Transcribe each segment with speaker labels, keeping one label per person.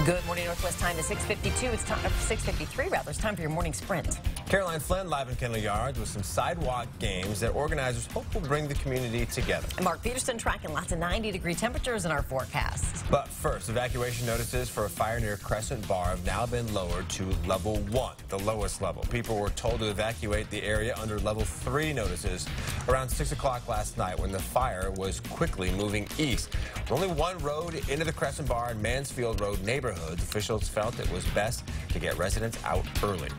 Speaker 1: Good morning, Northwest time is 6:52. It's time 6:53 rather. It's time for your morning sprint.
Speaker 2: Caroline Flynn live in Kendall Yards with some sidewalk games that organizers hope will bring the community together.
Speaker 1: And Mark Peterson tracking lots of 90-degree temperatures in our forecast.
Speaker 2: But first, evacuation notices for a fire near Crescent Bar have now been lowered to level 1, the lowest level. People were told to evacuate the area under level 3 notices around 6 o'clock last night when the fire was quickly moving east. With only one road into the Crescent Bar and Mansfield Road neighborhoods, officials felt it was best to get residents out early.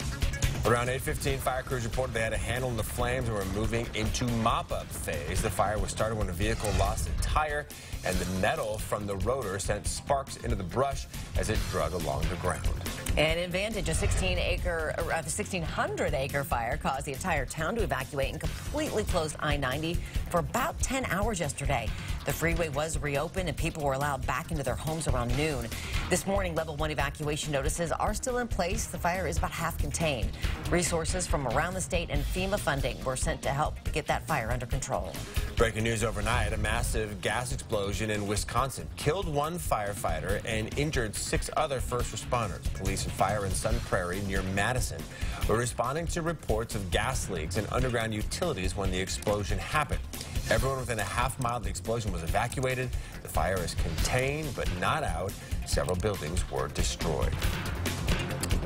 Speaker 2: Around 8:15, fire crews reported they had a handle on the flames and were moving into mop-up phase. The fire was started when a vehicle lost a tire, and the metal from the rotor sent sparks into the brush as it drug along the ground.
Speaker 1: And in Vantage, a 1,600-acre fire caused the entire town to evacuate and completely closed I-90 for about 10 hours yesterday. The freeway was reopened and people were allowed back into their homes around noon. This morning, level 1 evacuation notices are still in place. The fire is about half contained. Resources from around the state and FEMA funding were sent to help get that fire under control.
Speaker 2: Breaking news overnight, a massive gas explosion in Wisconsin killed one firefighter and injured 6 other first responders. Police and fire in Sun Prairie near Madison were responding to reports of gas leaks in underground utilities when the explosion happened. Everyone within a half-mile of the explosion was evacuated. The fire is contained but not out. Several buildings were destroyed.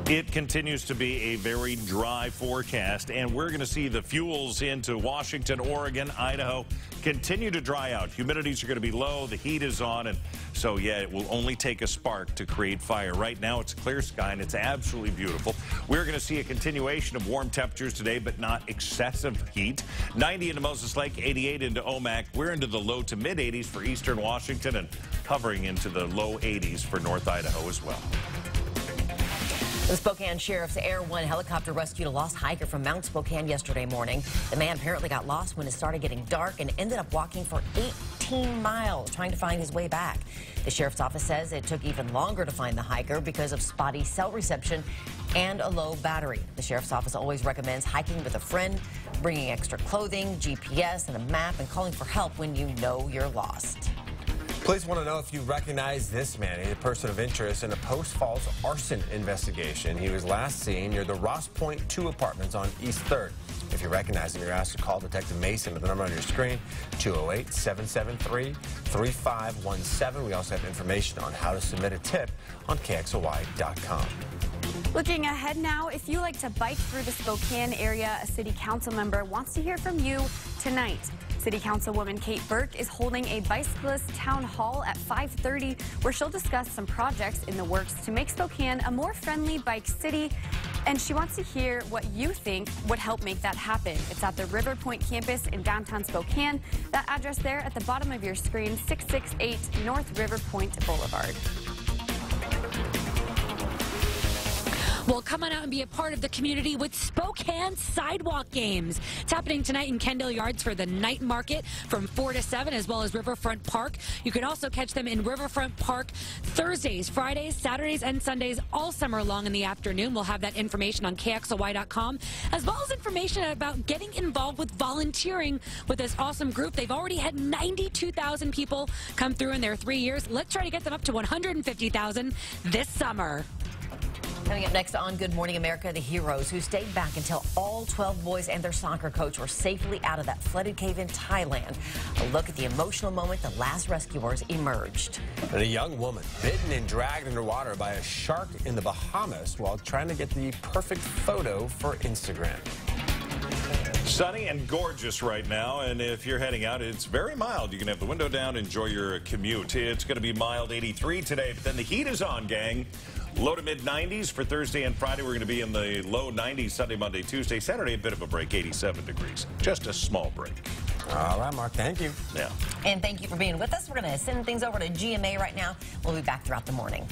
Speaker 3: It continues to be a very dry forecast, and we're going to see the fuels into Washington, Oregon, Idaho continue to dry out. Humidities are going to be low, the heat is on, and so, yeah, it will only take a spark to create fire. Right now, it's clear sky, and it's absolutely beautiful. We're going to see a continuation of warm temperatures today, but not excessive heat. 90 into Moses Lake, 88 into Omak. We're into the low to mid-80s for eastern Washington and hovering into the low 80s for North Idaho as well.
Speaker 1: The Spokane Sheriff's Air 1 helicopter rescued a lost hiker from Mount Spokane yesterday morning. The man apparently got lost when it started getting dark and ended up walking for 18 miles trying to find his way back. The sheriff's office says it took even longer to find the hiker because of spotty cell reception and a low battery. The sheriff's office always recommends hiking with a friend, bringing extra clothing, GPS, and a map, and calling for help when you know you're lost.
Speaker 2: Police want to know if you recognize this man. He's a person of interest in a Post Falls arson investigation. He was last seen near the Ross Point 2 apartments on East 3rd. If you recognize him, you're asked to call Detective Mason at the number on your screen, 208-773-3517. We also have information on how to submit a tip on KXLY.com.
Speaker 4: Looking ahead now, if you like to bike through the Spokane area, a city council member wants to hear from you tonight. City Councilwoman Kate Burke is holding a bicyclist town hall at 5:30 where she'll discuss some projects in the works to make Spokane a more friendly bike city. And she wants to hear what you think would help make that happen. It's at the River Point campus in downtown Spokane. That address there at the bottom of your screen, 668 North River Point Boulevard.
Speaker 5: Well, come on out and be a part of the community with Spokane Sidewalk Games. It's happening tonight in Kendall Yards for the night market from 4 to 7, as well as Riverfront Park. You can also catch them in Riverfront Park Thursdays, Fridays, Saturdays, and Sundays all summer long in the afternoon. We'll have that information on KXLY.com, as well as information about getting involved with volunteering with this awesome group. They've already had 92,000 people come through in their 3 years. Let's try to get them up to 150,000 this summer.
Speaker 1: Coming up next on Good Morning America, the heroes who stayed back until all 12 boys and their soccer coach were safely out of that flooded cave in Thailand. A look at the emotional moment the last rescuers emerged.
Speaker 2: And a young woman bitten and dragged underwater by a shark in the Bahamas while trying to get the perfect photo for Instagram.
Speaker 3: Sunny and gorgeous right now, and if you're heading out, it's very mild. You can have the window down, enjoy your commute. It's going to be mild 83 today, but then the heat is on, gang. Low to mid-90s for Thursday and Friday. We're going to be in the low 90s Sunday, Monday, Tuesday. Saturday, a bit of a break, 87 degrees. Just a small break.
Speaker 2: All right, Mark, thank you.
Speaker 3: Yeah.
Speaker 1: And thank you for being with us. We're going to send things over to GMA right now. We'll be back throughout the morning.